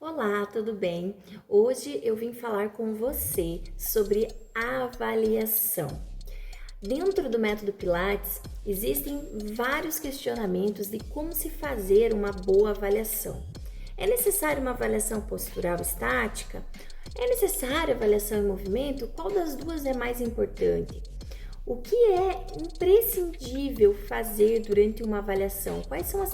Olá, tudo bem? Hoje eu vim falar com você sobre avaliação. Dentro do método Pilates, existem vários questionamentos de como se fazer uma boa avaliação. É necessário uma avaliação postural estática? É necessária avaliação em movimento? Qual das duas é mais importante? O que é imprescindível fazer durante uma avaliação? Quais são os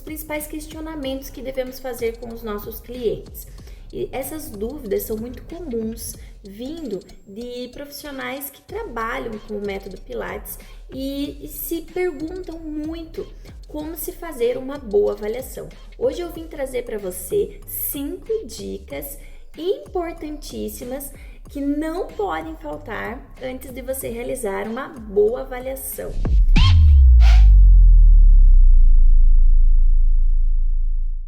principais questionamentos que devemos fazer com os nossos clientes? E essas dúvidas são muito comuns, vindo de profissionais que trabalham com o método Pilates e se perguntam muito como se fazer uma boa avaliação. Hoje eu vim trazer para você 5 dicas importantíssimas que não podem faltar antes de você realizar uma boa avaliação.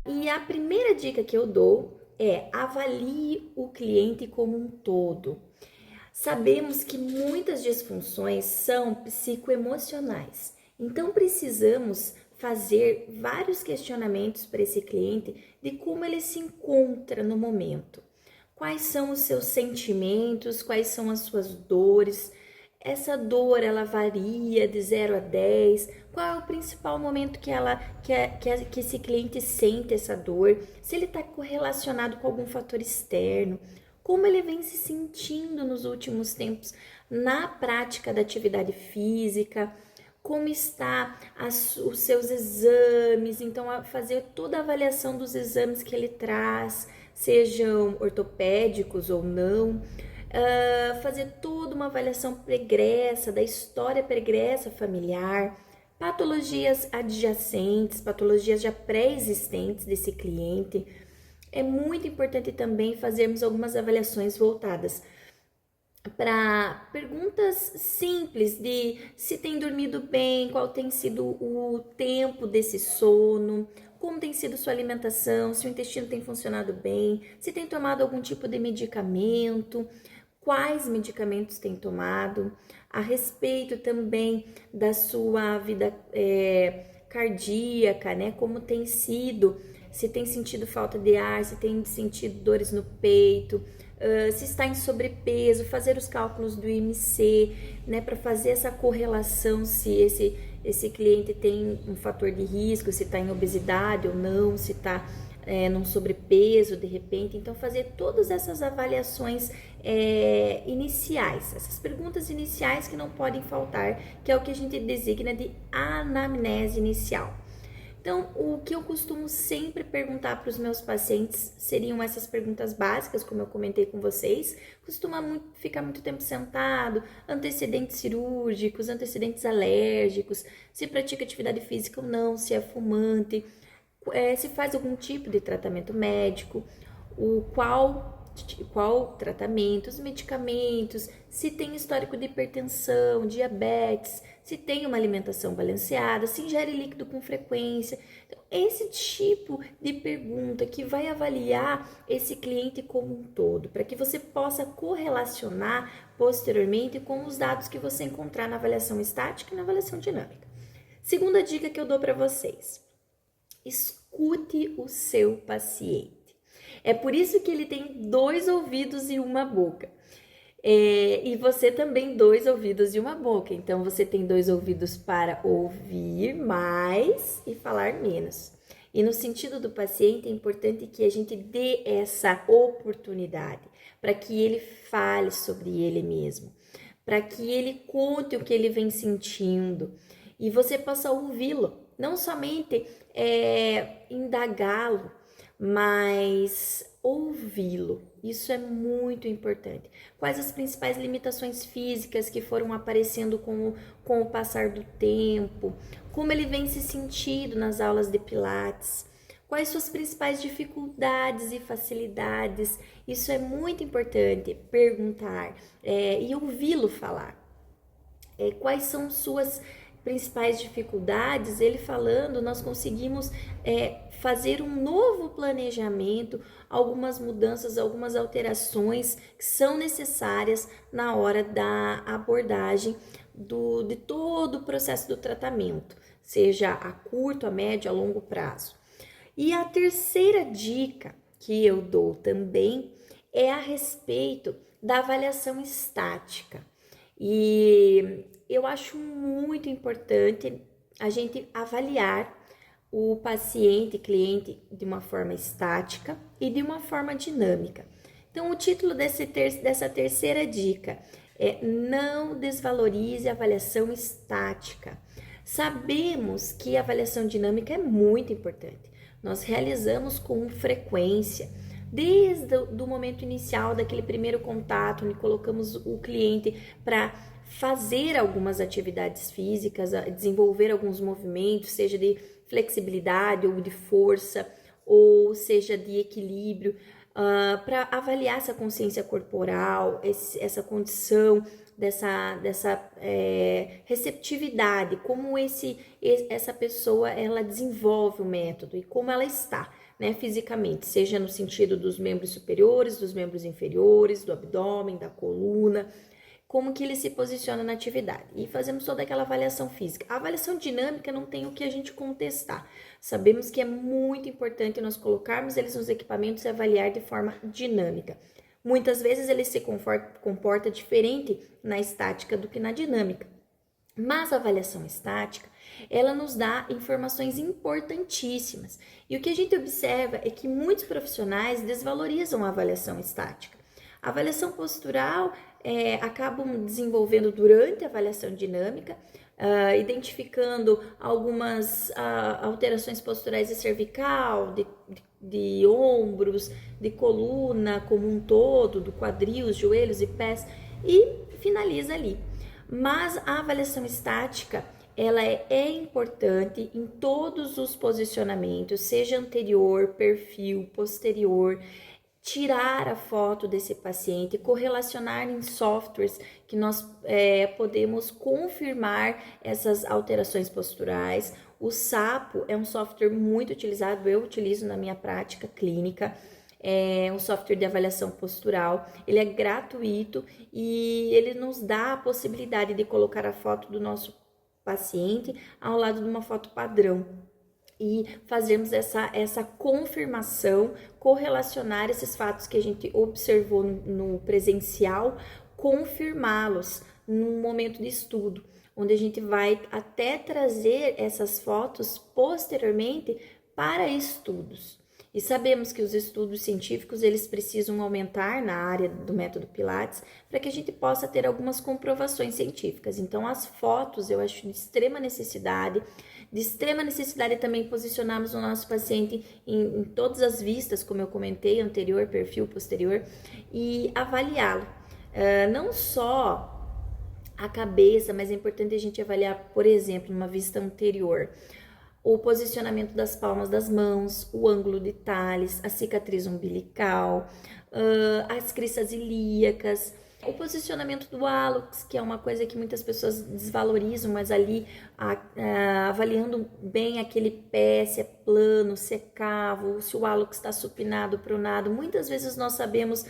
E a primeira dica que eu dou é: avalie o cliente como um todo. Sabemos que muitas disfunções são psicoemocionais, então precisamos fazer vários questionamentos para esse cliente de como ele se encontra no momento. Quais são os seus sentimentos, quais são as suas dores? Essa dor, ela varia de 0 a 10. Qual é o principal momento que esse cliente sente essa dor? Se ele está correlacionado com algum fator externo? Como ele vem se sentindo nos últimos tempos na prática da atividade física? Como está os seus exames? Então, fazer toda a avaliação dos exames que ele traz, sejam ortopédicos ou não, fazer toda uma avaliação pregressa, da história pregressa familiar, patologias adjacentes, patologias já pré-existentes desse cliente. É muito importante também fazermos algumas avaliações voltadas para perguntas simples de se tem dormido bem, qual tem sido o tempo desse sono, como tem sido sua alimentação, se o intestino tem funcionado bem, se tem tomado algum tipo de medicamento, quais medicamentos tem tomado, a respeito também da sua vida cardíaca, né? Como tem sido, se tem sentido falta de ar, se tem sentido dores no peito, se está em sobrepeso, fazer os cálculos do IMC, né, para fazer essa correlação se esse cliente tem um fator de risco, se está em obesidade ou não, se está num sobrepeso de repente. Então, fazer todas essas avaliações iniciais, essas perguntas iniciais que não podem faltar, que é o que a gente designa de anamnese inicial. Então, o que eu costumo sempre perguntar para os meus pacientes seriam essas perguntas básicas, como eu comentei com vocês. Costuma ficar muito tempo sentado, antecedentes cirúrgicos, antecedentes alérgicos, se pratica atividade física ou não, se é fumante, se faz algum tipo de tratamento médico, qual tratamento, os medicamentos, se tem histórico de hipertensão, diabetes, se tem uma alimentação balanceada, se ingere líquido com frequência. Então, esse tipo de pergunta que vai avaliar esse cliente como um todo, para que você possa correlacionar posteriormente com os dados que você encontrar na avaliação estática e na avaliação dinâmica. Segunda dica que eu dou para vocês: escute o seu paciente. É por isso que ele tem 2 ouvidos e uma boca. E você também 2 ouvidos e uma boca. Então, você tem 2 ouvidos para ouvir mais e falar menos. E no sentido do paciente, é importante que a gente dê essa oportunidade para que ele fale sobre ele mesmo, para que ele conte o que ele vem sentindo e você possa ouvi-lo, não somente indagá-lo, mas ouvi-lo. Isso é muito importante. Quais as principais limitações físicas que foram aparecendo com o passar do tempo? Como ele vem se sentindo nas aulas de Pilates? Quais suas principais dificuldades e facilidades? Isso é muito importante, perguntar e ouvi-lo falar. Quais são suas principais dificuldades? Ele falando, nós conseguimos fazer um novo planejamento, algumas mudanças, algumas alterações que são necessárias na hora da abordagem de todo o processo do tratamento, seja a curto, a médio, a longo prazo. E a terceira dica que eu dou também é a respeito da avaliação estática. E eu acho muito importante a gente avaliar o paciente, cliente, de uma forma estática e de uma forma dinâmica. Então, o título dessa terceira dica é: não desvalorize a avaliação estática. Sabemos que a avaliação dinâmica é muito importante. Nós realizamos com frequência, desde o momento inicial daquele primeiro contato, onde colocamos o cliente para fazer algumas atividades físicas, desenvolver alguns movimentos, seja de flexibilidade ou de força, ou seja de equilíbrio, para avaliar essa consciência corporal, essa condição dessa receptividade, como essa pessoa ela desenvolve o método e como ela está, né, fisicamente, seja no sentido dos membros superiores, dos membros inferiores, do abdômen, da coluna, como que ele se posiciona na atividade. E fazemos toda aquela avaliação física. A avaliação dinâmica não tem o que a gente contestar. Sabemos que é muito importante nós colocarmos eles nos equipamentos e avaliar de forma dinâmica. Muitas vezes ele se comporta diferente na estática do que na dinâmica. Mas a avaliação estática, ela nos dá informações importantíssimas. E o que a gente observa é que muitos profissionais desvalorizam a avaliação estática. A avaliação postural acabam desenvolvendo durante a avaliação dinâmica, identificando algumas alterações posturais de cervical, de ombros, de coluna como um todo, do quadril, os joelhos e pés, e finaliza ali. Mas a avaliação estática, ela é importante em todos os posicionamentos, seja anterior, perfil, posterior, tirar a foto desse paciente, correlacionar em softwares que nós podemos confirmar essas alterações posturais. O Sapo é um software muito utilizado, eu utilizo na minha prática clínica. É um software de avaliação postural, ele é gratuito e ele nos dá a possibilidade de colocar a foto do nosso paciente ao lado de uma foto padrão e fazermos essa confirmação, correlacionar esses fatos que a gente observou no presencial, confirmá-los num momento de estudo, onde a gente vai até trazer essas fotos posteriormente para estudos. E sabemos que os estudos científicos, eles precisam aumentar na área do método Pilates para que a gente possa ter algumas comprovações científicas. Então, as fotos eu acho de extrema necessidade também posicionarmos o nosso paciente em todas as vistas, como eu comentei, anterior, perfil, posterior, e avaliá-lo. Não só a cabeça, mas é importante a gente avaliar, por exemplo, numa vista anterior, o posicionamento das palmas das mãos, o ângulo de Thales, a cicatriz umbilical, as cristas ilíacas, o posicionamento do hálux, que é uma coisa que muitas pessoas desvalorizam, mas ali avaliando bem aquele pé, se é plano, se é cavo, se o hálux está supinado, pronado, muitas vezes nós sabemos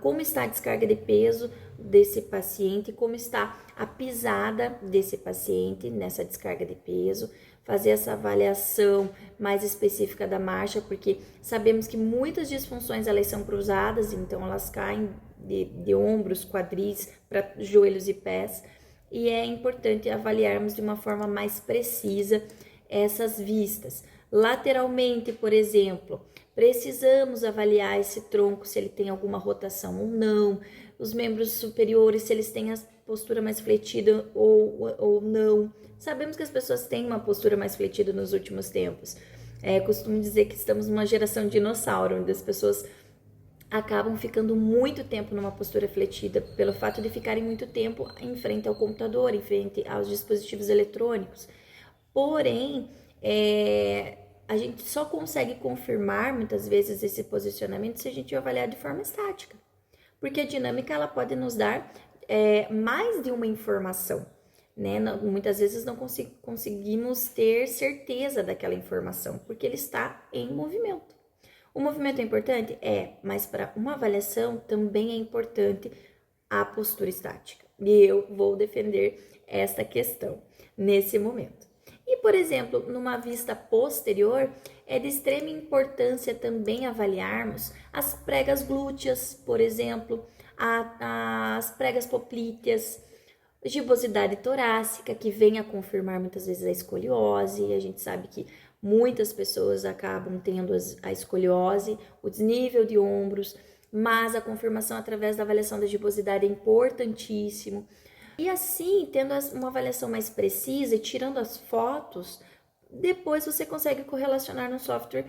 como está a descarga de peso desse paciente, como está a pisada desse paciente nessa descarga de peso, fazer essa avaliação mais específica da marcha, porque sabemos que muitas disfunções elas são cruzadas, então elas caem de ombros, quadris para joelhos e pés, e é importante avaliarmos de uma forma mais precisa essas vistas. Lateralmente, por exemplo, precisamos avaliar esse tronco, se ele tem alguma rotação ou não, os membros superiores, se eles têm a postura mais fletida ou não. Sabemos que as pessoas têm uma postura mais fletida nos últimos tempos. Costumo dizer que estamos numa geração de dinossauro, onde as pessoas acabam ficando muito tempo numa postura fletida, pelo fato de ficarem muito tempo em frente ao computador, em frente aos dispositivos eletrônicos. Porém, a gente só consegue confirmar muitas vezes esse posicionamento se a gente avaliar de forma estática, porque a dinâmica ela pode nos dar mais de uma informação, né? Muitas vezes não conseguimos ter certeza daquela informação, porque ele está em movimento. O movimento é importante? Mas para uma avaliação também é importante a postura estática. E eu vou defender esta questão nesse momento. E, por exemplo, numa vista posterior, é de extrema importância também avaliarmos as pregas glúteas, por exemplo, as pregas poplíteas, gibosidade torácica, que vem a confirmar muitas vezes a escoliose, e a gente sabe que muitas pessoas acabam tendo a escoliose, o desnível de ombros, mas a confirmação através da avaliação da gibosidade é importantíssimo. E assim, tendo uma avaliação mais precisa e tirando as fotos, depois você consegue correlacionar no software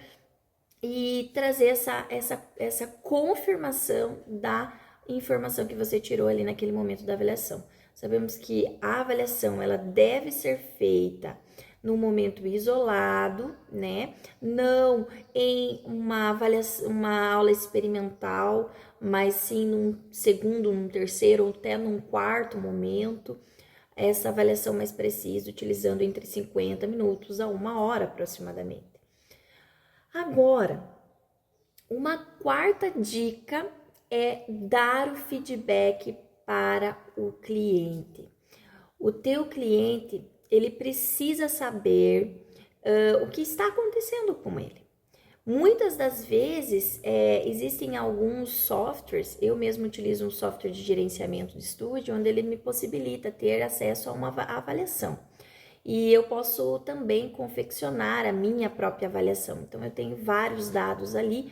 e trazer essa confirmação da informação que você tirou ali naquele momento da avaliação. Sabemos que a avaliação ela deve ser feita num momento isolado, né? Não em uma avaliação, uma aula experimental, mas sim num segundo, num terceiro ou até num quarto momento. Essa avaliação mais precisa, utilizando entre 50 minutos a 1 hora aproximadamente. Agora, uma quarta dica é dar o feedback para o cliente. O teu cliente, ele precisa saber o que está acontecendo com ele. Muitas das vezes, existem alguns softwares, eu mesmo utilizo um software de gerenciamento de estúdio, onde ele me possibilita ter acesso a uma avaliação. E eu posso também confeccionar a minha própria avaliação. Então, eu tenho vários dados ali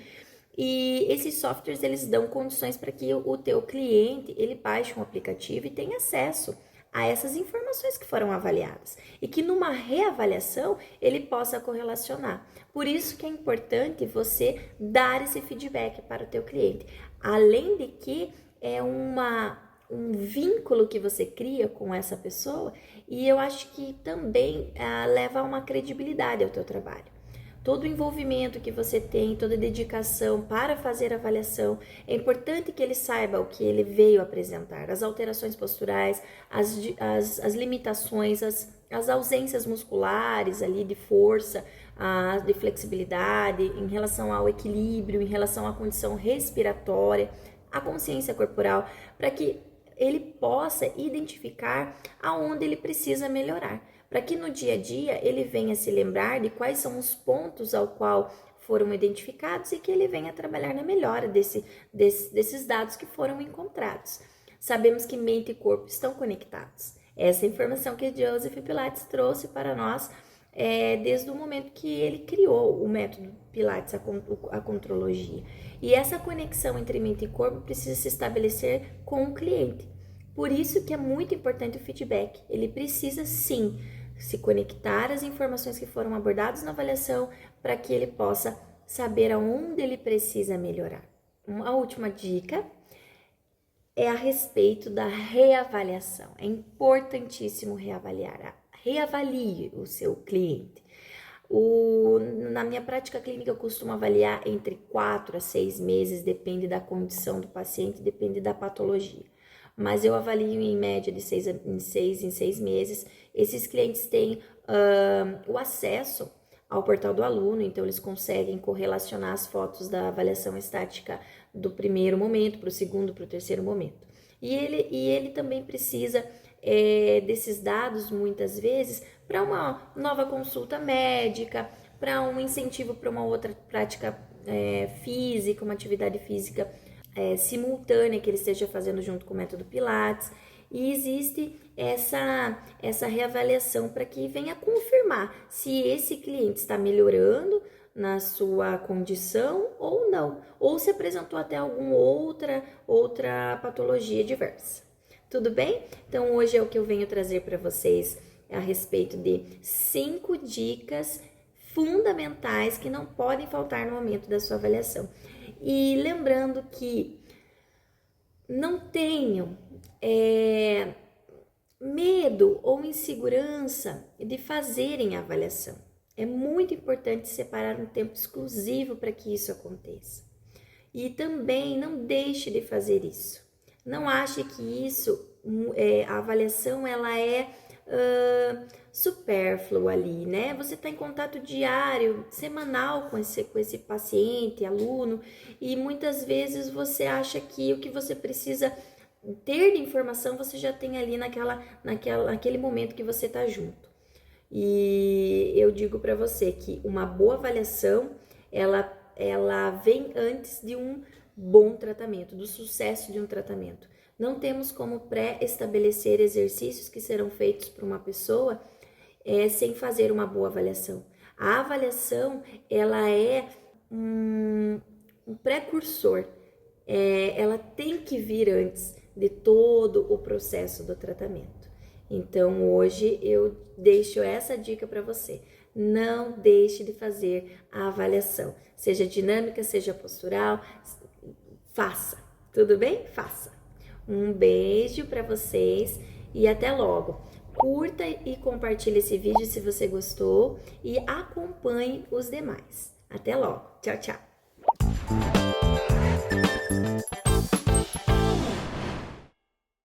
e esses softwares, eles dão condições para que o teu cliente, ele baixe um aplicativo e tenha acesso a essas informações que foram avaliadas e que numa reavaliação ele possa correlacionar. Por isso que é importante você dar esse feedback para o teu cliente. Além de que é um vínculo que você cria com essa pessoa e eu acho que também leva a uma credibilidade ao teu trabalho. Todo o envolvimento que você tem, toda a dedicação para fazer a avaliação, é importante que ele saiba o que ele veio apresentar, as alterações posturais, as limitações, as ausências musculares ali de força, de flexibilidade, em relação ao equilíbrio, em relação à condição respiratória, a consciência corporal, para que ele possa identificar aonde ele precisa melhorar, para que no dia a dia ele venha se lembrar de quais são os pontos ao qual foram identificados e que ele venha trabalhar na melhora desses dados que foram encontrados. Sabemos que mente e corpo estão conectados. Essa informação que Joseph Pilates trouxe para nós desde o momento que ele criou o método Pilates, a contrologia. E essa conexão entre mente e corpo precisa se estabelecer com o cliente. Por isso que é muito importante o feedback. Ele precisa sim se conectar às informações que foram abordadas na avaliação para que ele possa saber aonde ele precisa melhorar. Uma última dica é a respeito da reavaliação. É importantíssimo reavaliar. Reavalie o seu cliente. Na minha prática clínica, eu costumo avaliar entre 4 a 6 meses, depende da condição do paciente, depende da patologia. Mas eu avalio em média de 6 em 6 meses. Esses clientes têm o acesso ao portal do aluno, então eles conseguem correlacionar as fotos da avaliação estática do primeiro momento para o segundo, para o terceiro momento. E ele também precisa desses dados, muitas vezes, para uma nova consulta médica, para um incentivo para uma outra prática física, uma atividade física simultânea que ele esteja fazendo junto com o método Pilates. E existe essa reavaliação para que venha confirmar se esse cliente está melhorando na sua condição ou não, ou se apresentou até alguma outra patologia diversa. Tudo bem? Então hoje é o que eu venho trazer para vocês a respeito de 5 dicas fundamentais que não podem faltar no momento da sua avaliação. E lembrando que não tenham medo ou insegurança de fazerem a avaliação. É muito importante separar um tempo exclusivo para que isso aconteça. E também não deixe de fazer isso. Não ache que a avaliação ela é supérflua ali, né? Você está em contato diário, semanal com esse paciente, aluno, e muitas vezes você acha que o que você precisa ter de informação você já tem ali naquele momento que você está junto. E eu digo para você que uma boa avaliação, ela vem antes de um bom tratamento, do sucesso de um tratamento. Não temos como pré-estabelecer exercícios que serão feitos por uma pessoa sem fazer uma boa avaliação. A avaliação, ela é um precursor, ela tem que vir antes de todo o processo do tratamento. Então, hoje eu deixo essa dica para você. Não deixe de fazer a avaliação, seja dinâmica, seja postural, faça, tudo bem? Faça. Um beijo para vocês e até logo. Curta e compartilhe esse vídeo se você gostou e acompanhe os demais. Até logo. Tchau, tchau.